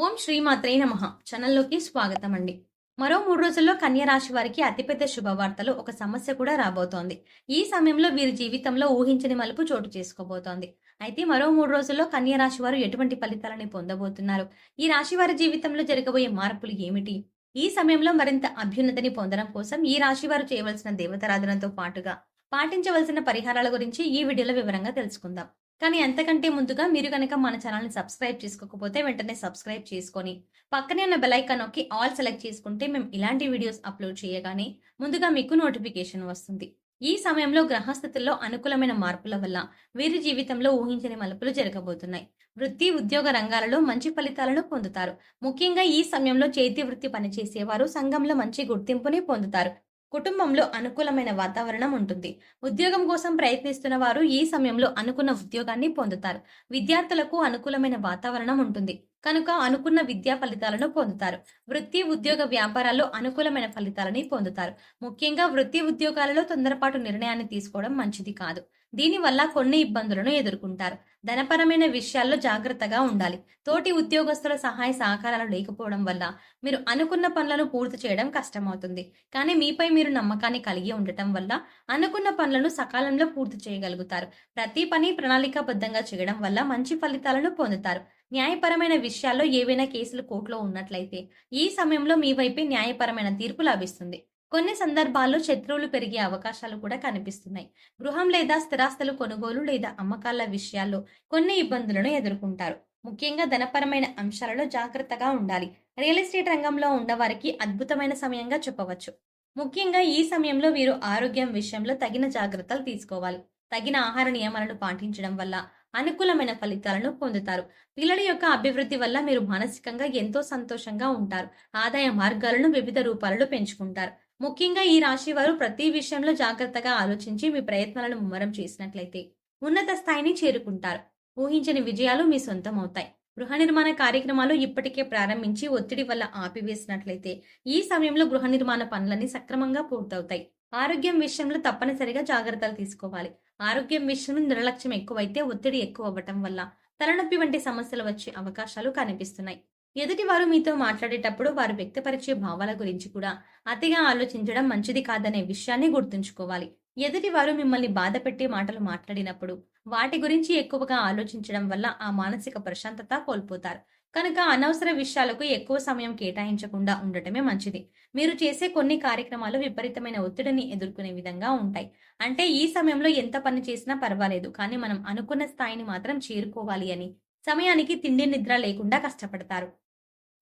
ఓం శ్రీమాత్రే నమః ఛానల్లోకి స్వాగతం అండి. మరో 3 రోజుల్లో కన్య రాశి వారికి అతిపెద్ద శుభవార్తలు, ఒక సమస్య కూడా రాబోతోంది. ఈ సమయంలో వీరి జీవితంలో ఊహించని మలుపు చోటు చేసుకోబోతోంది. అయితే మరో 3 రోజుల్లో కన్య రాశి వారు ఎటువంటి ఫలితాలని పొందబోతున్నారు? ఈ రాశి వారి జీవితంలో జరగబోయే మార్పులు ఏమిటి? ఈ సమయంలో మరింత అభ్యున్నతిని పొందడం కోసం ఈ రాశి వారు చేయవలసిన దేవతారాధనతో పాటుగా పాటించవలసిన పరిహారాల గురించి ఈ వీడియోలో వివరంగా తెలుసుకుందాం. కానీ అంతకంటే ముందుగా మీరు గనక మన ఛానల్‌ని సబ్స్క్రైబ్ చేసుకోకపోతే వెంటనే సబ్స్క్రైబ్ చేసుకొని, పక్కనే ఉన్న బెల్ ఐకాన్ నొక్కి ఆల్ సెలెక్ట్ చేసుకుంటే మేము ఇలాంటి వీడియోస్ అప్‌లోడ్ చేయగానే ముందుగా మీకు నోటిఫికేషన్ వస్తుంది. ఈ సమయంలో గ్రహస్థితుల్లో అనుకూలమైన మార్పుల వల్ల వీరి జీవితంలో ఊహించని మలుపులు జరగబోతున్నాయి. వృత్తి, ఉద్యోగ రంగాలలో మంచి ఫలితాలను పొందుతారు. ముఖ్యంగా ఈ సమయంలో చేతి వృత్తి పనిచేసేవారు సంఘంలో మంచి గుర్తింపుని పొందుతారు. కుటుంబంలో అనుకూలమైన వాతావరణం ఉంటుంది. ఉద్యోగం కోసం ప్రయత్నిస్తున్న వారు ఈ సమయంలో అనుకున్న ఉద్యోగాన్ని పొందుతారు. విద్యార్థులకు అనుకూలమైన వాతావరణం ఉంటుంది. కనుక అనుకున్న విద్యా ఫలితాలను పొందుతారు. వృత్తి, ఉద్యోగ వ్యాపారాల్లో అనుకూలమైన ఫలితాలని పొందుతారు. ముఖ్యంగా వృత్తి ఉద్యోగాలలో తొందరపాటు నిర్ణయాన్ని తీసుకోవడం మంచిది కాదు. దీనివల్ల కొన్ని ఇబ్బందులను ఎదుర్కొంటారు. ధనపరమైన విషయాల్లో జాగ్రత్తగా ఉండాలి. తోటి ఉద్యోగస్తుల సహాయ సహకారాలు లేకపోవడం వల్ల మీరు అనుకున్న పనులను పూర్తి చేయడం కష్టమవుతుంది. కానీ మీపై మీరు నమ్మకాన్ని కలిగి ఉండటం వల్ల అనుకున్న పనులను సకాలంలో పూర్తి చేయగలుగుతారు. ప్రతి పని ప్రణాళికాబద్ధంగా చేయడం వల్ల మంచి ఫలితాలను పొందుతారు. న్యాయపరమైన విషయాల్లో ఏవైనా కేసులు కోర్టులో ఉన్నట్లయితే ఈ సమయంలో మీ వైపే న్యాయపరమైన తీర్పు లభిస్తుంది. కొన్ని సందర్భాల్లో శత్రువులు పెరిగే అవకాశాలు కూడా కనిపిస్తున్నాయి. గృహం లేదా స్థిరాస్తులు కొనుగోలు లేదా అమ్మకాల విషయాల్లో కొన్ని ఇబ్బందులను ఎదుర్కొంటారు. ముఖ్యంగా ధనపరమైన అంశాలలో జాగ్రత్తగా ఉండాలి. రియల్ ఎస్టేట్ రంగంలో ఉన్నవారికి అద్భుతమైన సమయంగా చెప్పవచ్చు. ముఖ్యంగా ఈ సమయంలో వీరు ఆరోగ్యం విషయంలో తగిన జాగ్రత్తలు తీసుకోవాలి. తగిన ఆహార నియమాలను పాటించడం వల్ల అనుకూలమైన ఫలితాలను పొందుతారు. పిల్లల యొక్క అభివృద్ధి వల్ల మీరు మానసికంగా ఎంతో సంతోషంగా ఉంటారు. ఆదాయ మార్గాలను వివిధ రూపాలలో పెంచుకుంటారు. ముఖ్యంగా ఈ రాశి వారు ప్రతి విషయంలో జాగ్రత్తగా ఆలోచించి మీ ప్రయత్నాలను ముమ్మరం చేసినట్లయితే ఉన్నత స్థాయిని చేరుకుంటారు. ఊహించని విజయాలు మీ సొంతం అవుతాయి. గృహ నిర్మాణ కార్యక్రమాలు ఇప్పటికే ప్రారంభించి ఒత్తిడి వల్ల ఆపివేసినట్లయితే ఈ సమయంలో గృహ నిర్మాణ పనులన్నీ సక్రమంగా పూర్తవుతాయి. ఆరోగ్యం విషయంలో తప్పనిసరిగా జాగ్రత్తలు తీసుకోవాలి. ఆరోగ్యం విషయంలో నిర్లక్ష్యం ఎక్కువైతే ఒత్తిడి ఎక్కువ అవ్వటం వల్ల తలనొప్పి వంటి సమస్యలు వచ్చే అవకాశాలు కనిపిస్తున్నాయి. ఎదుటివారు మీతో మాట్లాడేటప్పుడు వారు వ్యక్తపరిచే భావాల గురించి కూడా అతిగా ఆలోచించడం మంచిది కాదనే విషయాన్ని గుర్తుంచుకోవాలి. ఎదుటివారు మిమ్మల్ని బాధ పెట్టే మాటలు మాట్లాడినప్పుడు వాటి గురించి ఎక్కువగా ఆలోచించడం వల్ల ఆ మానసిక ప్రశాంతత కోల్పోతారు. కనుక అనవసర విషయాలకు ఎక్కువ సమయం కేటాయించకుండా ఉండటమే మంచిది. మీరు చేసే కొన్ని కార్యక్రమాలు విపరీతమైన ఒత్తిడిని ఎదుర్కొనే విధంగా ఉంటాయి. అంటే ఈ సమయంలో ఎంత పని చేసినా పర్వాలేదు, కానీ మనం అనుకున్న స్థాయిని మాత్రం చేరుకోవాలి అని సమయానికి తిండి నిద్ర లేకుండా కష్టపడతారు.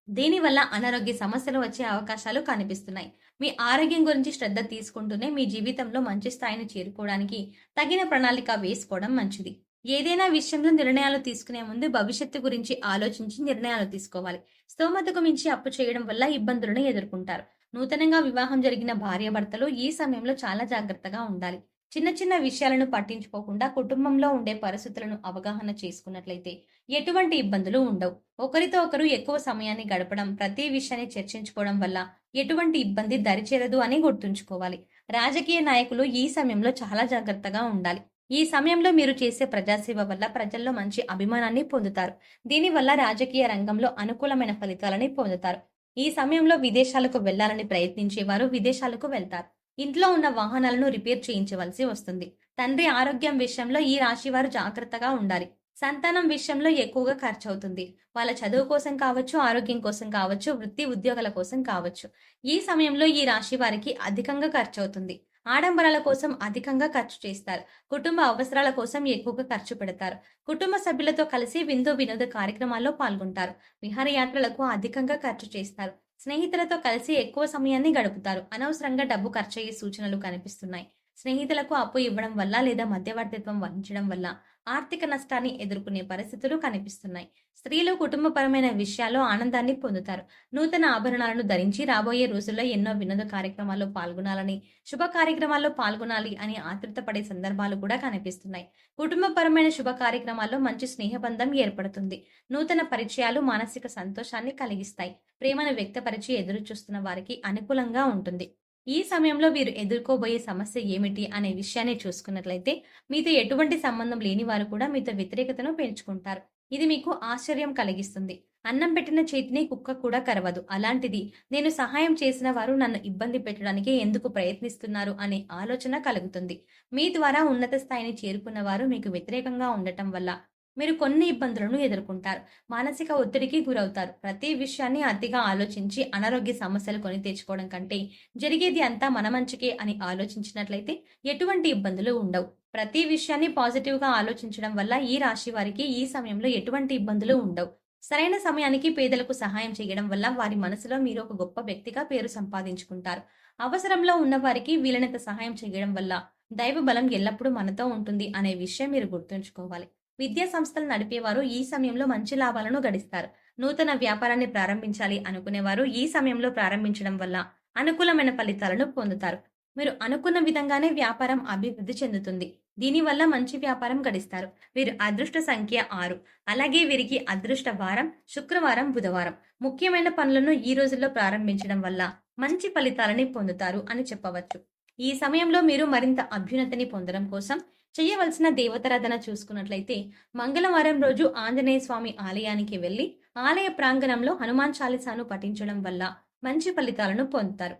దీనివల్ల అనారోగ్య సమస్యలు వచ్చే అవకాశాలు కనిపిస్తున్నాయి. మీ ఆరోగ్యం గురించి శ్రద్ధ తీసుకుంటూనే మీ జీవితంలో మంచి స్థాయిని చేరుకోవడానికి తగిన ప్రణాళిక వేసుకోవడం మంచిది. ఏదైనా విషయంలో నిర్ణయాలు తీసుకునే ముందు భవిష్యత్తు గురించి ఆలోచించి నిర్ణయాలు తీసుకోవాలి. స్తోమతకు మించి అప్పు చేయడం వల్ల ఇబ్బందులను ఎదుర్కొంటారు. నూతనంగా వివాహం జరిగిన భార్యాభర్తలు ఈ సమయంలో చాలా జాగ్రత్తగా ఉండాలి. చిన్న చిన్న విషయాలను పట్టించుకోకుండా కుటుంబంలో ఉండే పరిస్థితులను అవగాహన చేసుకున్నట్లయితే ఎటువంటి ఇబ్బందులు ఉండవు. ఒకరితో ఒకరు ఎక్కువ సమయాన్ని గడపడం, ప్రతి విషయాన్ని చర్చించుకోవడం వల్ల ఎటువంటి ఇబ్బంది దరిచేరదు అని గుర్తుంచుకోవాలి. రాజకీయ నాయకులు ఈ సమయంలో చాలా జాగ్రత్తగా ఉండాలి. ఈ సమయంలో మీరు చేసే ప్రజాసేవ వల్ల ప్రజల్లో మంచి అభిమానాన్ని పొందుతారు. దీనివల్ల రాజకీయ రంగంలో అనుకూలమైన ఫలితాలని పొందుతారు. ఈ సమయంలో విదేశాలకు వెళ్లాలని ప్రయత్నించేవారు విదేశాలకు వెళ్తారు. ఇంట్లో ఉన్న వాహనాలను రిపేర్ చేయించవలసి వస్తుంది. తండ్రి ఆరోగ్యం విషయంలో ఈ రాశి వారు జాగ్రత్తగా ఉండాలి. సంతానం విషయంలో ఎక్కువగా ఖర్చవుతుంది. వాళ్ళ చదువు కోసం కావచ్చు, ఆరోగ్యం కోసం కావచ్చు, వృత్తి ఉద్యోగాల కోసం కావచ్చు. ఈ సమయంలో ఈ రాశి వారికి అధికంగా ఖర్చవుతుంది. ఆడంబరాల కోసం అధికంగా ఖర్చు చేస్తారు. కుటుంబ అవసరాల కోసం ఎక్కువగా ఖర్చు పెడతారు. కుటుంబ సభ్యులతో కలిసి విందు వినోద కార్యక్రమాల్లో పాల్గొంటారు. విహారయాత్రలకు అధికంగా ఖర్చు చేస్తారు. స్నేహితులతో కలిసి ఎక్కువ సమయాన్ని గడుపుతారు. అనవసరంగా డబ్బు ఖర్చయ్యే సూచనలు కనిపిస్తున్నాయి. స్నేహితులకు అప్పు ఇవ్వడం వల్ల లేదా మధ్యవర్తిత్వం వహించడం వల్ల ఆర్థిక నష్టాన్ని ఎదుర్కొనే పరిస్థితులు కనిపిస్తున్నాయి. స్త్రీలు కుటుంబపరమైన విషయాల్లో ఆనందాన్ని పొందుతారు. నూతన ఆభరణాలను ధరించి రాబోయే రోజుల్లో ఎన్నో వినోద కార్యక్రమాల్లో పాల్గొనాలని, శుభ కార్యక్రమాల్లో పాల్గొనాలి అని ఆతృత పడే సందర్భాలు కూడా కనిపిస్తున్నాయి. కుటుంబపరమైన శుభ కార్యక్రమాల్లో మంచి స్నేహబంధం ఏర్పడుతుంది. నూతన పరిచయాలు మానసిక సంతోషాన్ని కలిగిస్తాయి. ప్రేమను వ్యక్తపరిచి ఎదురు చూస్తున్న వారికి అనుకూలంగా ఉంటుంది. ఈ సమయంలో వీరు ఎదుర్కోబోయే సమస్య ఏమిటి అనే విషయాన్ని చూసుకున్నట్లయితే మీతో ఎటువంటి సంబంధం లేని వారు కూడా మీతో వ్యతిరేకతను పెంచుకుంటారు. ఇది మీకు ఆశ్చర్యం కలిగిస్తుంది. అన్నం పెట్టిన చేతిని కుక్క కూడా కరవదు. అలాంటిది నేను సహాయం చేసిన వారు నన్ను ఇబ్బంది పెట్టడానికే ఎందుకు ప్రయత్నిస్తున్నారు అనే ఆలోచన కలుగుతుంది. మీ ద్వారా ఉన్నత స్థాయిని చేరుకున్న వారు మీకు వ్యతిరేకంగా ఉండటం వల్ల మీరు కొన్ని ఇబ్బందులను ఎదుర్కొంటారు. మానసిక ఒత్తిడికి గురవుతారు. ప్రతి విషయాన్ని అతిగా ఆలోచించి అనారోగ్య సమస్యలు కొని తెచ్చుకోవడం కంటే జరిగేది అంతా మన మంచికే అని ఆలోచించినట్లయితే ఎటువంటి ఇబ్బందులు ఉండవు. ప్రతి విషయాన్ని పాజిటివ్‌గా ఆలోచించడం వల్ల ఈ రాశి వారికి ఈ సమయంలో ఎటువంటి ఇబ్బందులు ఉండవు. సరైన సమయానికి పేదలకు సహాయం చేయడం వల్ల వారి మనసులో మీరు ఒక గొప్ప వ్యక్తిగా పేరు సంపాదించుకుంటారు. అవసరంలో ఉన్న వారికి వీలైనంత సహాయం చేయడం వల్ల దైవ బలం ఎల్లప్పుడూ మనతో ఉంటుంది అనే విషయం మీరు గుర్తుంచుకోవాలి. విద్యా సంస్థలు నడిపేవారు ఈ సమయంలో మంచి లాభాలను గడిస్తారు. నూతన వ్యాపారాన్ని ప్రారంభించాలి అనుకునేవారు ఈ సమయంలో ప్రారంభించడం వల్ల అనుకూలమైన ఫలితాలను పొందుతారు. మీరు అనుకున్న విధంగానే వ్యాపారం అభివృద్ధి చెందుతుంది. దీనివల్ల మంచి వ్యాపారం గడిస్తారు. వీరి అదృష్ట సంఖ్య 6. అలాగే వీరికి అదృష్ట వారం శుక్రవారం, బుధవారం. ముఖ్యమైన పనులను ఈ రోజుల్లో ప్రారంభించడం వల్ల మంచి ఫలితాలని పొందుతారు అని చెప్పవచ్చు. ఈ సమయంలో మీరు మరింత అభ్యున్నతిని పొందడం కోసం చేయవలసిన దేవతారాధన చూసుకున్నట్లయితే మంగళవారం రోజు ఆంజనేయ స్వామి ఆలయానికి వెళ్లి ఆలయ ప్రాంగణంలో హనుమాన్ చాలీసాను పఠించడం వల్ల మంచి ఫలితాలను పొందుతారు.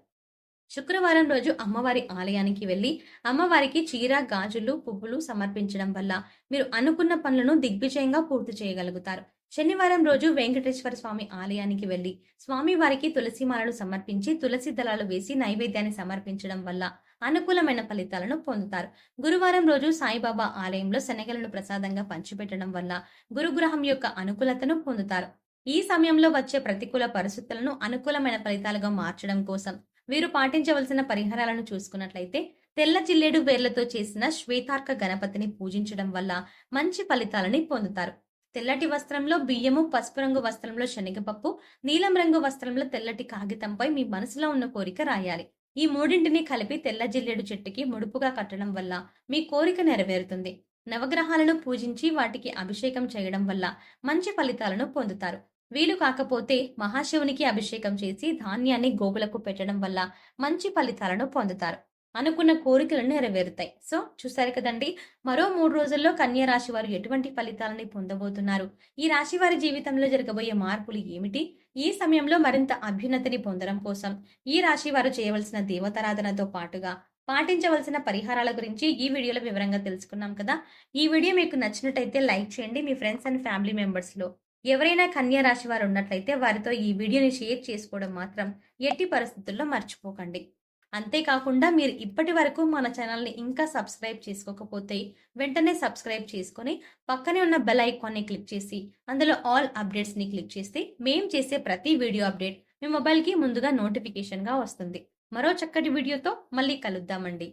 శుక్రవారం రోజు అమ్మవారి ఆలయానికి వెళ్లి అమ్మవారికి చీర, గాజులు, పువ్వులు సమర్పించడం వల్ల మీరు అనుకున్న పనులను దిగ్విజయంగా పూర్తి చేయగలుగుతారు. శనివారం రోజు వెంకటేశ్వర స్వామి ఆలయానికి వెళ్లి స్వామివారికి తులసి మాలను సమర్పించి తులసి దళాలు వేసి నైవేద్యాన్ని సమర్పించడం వల్ల అనుకూలమైన ఫలితాలను పొందుతారు. గురువారం రోజు సాయిబాబా ఆలయంలో శనగలను ప్రసాదంగా పంచిపెట్టడం వల్ల గురుగ్రహం యొక్క అనుకూలతను పొందుతారు. ఈ సమయంలో వచ్చే ప్రతికూల పరిస్థితులను అనుకూలమైన ఫలితాలుగా మార్చడం కోసం వీరు పాటించవలసిన పరిహారాలను చూసుకున్నట్లయితే తెల్ల జిల్లేడు వేర్లతో చేసిన శ్వేతార్క గణపతిని పూజించడం వల్ల మంచి ఫలితాలని పొందుతారు. తెల్లటి వస్త్రంలో బియ్యము, పసుపు రంగు వస్త్రంలో శనగపప్పు, నీలం రంగు వస్త్రంలో తెల్లటి కాగితంపై మీ మనసులో ఉన్న కోరిక రాయాలి. ఈ మూడింటిని కలిపి తెల్ల జిల్లేడు చెట్టుకి ముడుపుగా కట్టడం వల్ల మీ కోరిక నెరవేరుతుంది. నవగ్రహాలను పూజించి వాటికి అభిషేకం చేయడం వల్ల మంచి ఫలితాలను పొందుతారు. వీలు కాకపోతే మహాశివునికి అభిషేకం చేసి ధాన్యాన్ని గోవులకు పెట్టడం వల్ల మంచి ఫలితాలను పొందుతారు. అనుకున్న కోరికలు నెరవేరుతాయి. సో చూసారు కదండి, మరో 3 రోజుల్లో కన్యా రాశి వారు ఎటువంటి ఫలితాలని పొందబోతున్నారు, ఈ రాశి వారి జీవితంలో జరగబోయే మార్పులు ఏమిటి, ఈ సమయంలో మరింత అభ్యున్నతిని పొందడం కోసం ఈ రాశి వారు చేయవలసిన దేవతారాధనతో పాటుగా పాటించవలసిన పరిహారాల గురించి ఈ వీడియోలో వివరంగా తెలుసుకున్నాం కదా. ఈ వీడియో మీకు నచ్చినట్టయితే లైక్ చేయండి. మీ ఫ్రెండ్స్ అండ్ ఫ్యామిలీ మెంబర్స్ లో ఎవరైనా కన్యా రాశి వారు ఉన్నట్లయితే వారితో ఈ వీడియోని షేర్ చేసుకోవడం మాత్రం ఎట్టి పరిస్థితుల్లో మర్చిపోకండి. అంతేకాకుండా మీరు ఇప్పటి వరకు మన ఛానల్ని ఇంకా సబ్స్క్రైబ్ చేసుకోకపోతే వెంటనే సబ్స్క్రైబ్ చేసుకొని పక్కనే ఉన్న బెల్ ఐకాన్ని క్లిక్ చేసి అందులో ఆల్ అప్డేట్స్ని క్లిక్ చేస్తే మేం చేసే ప్రతి వీడియో అప్డేట్ మీ మొబైల్కి ముందుగా నోటిఫికేషన్గా వస్తుంది. మరో చక్కటి వీడియోతో మళ్ళీ కలుద్దామండి.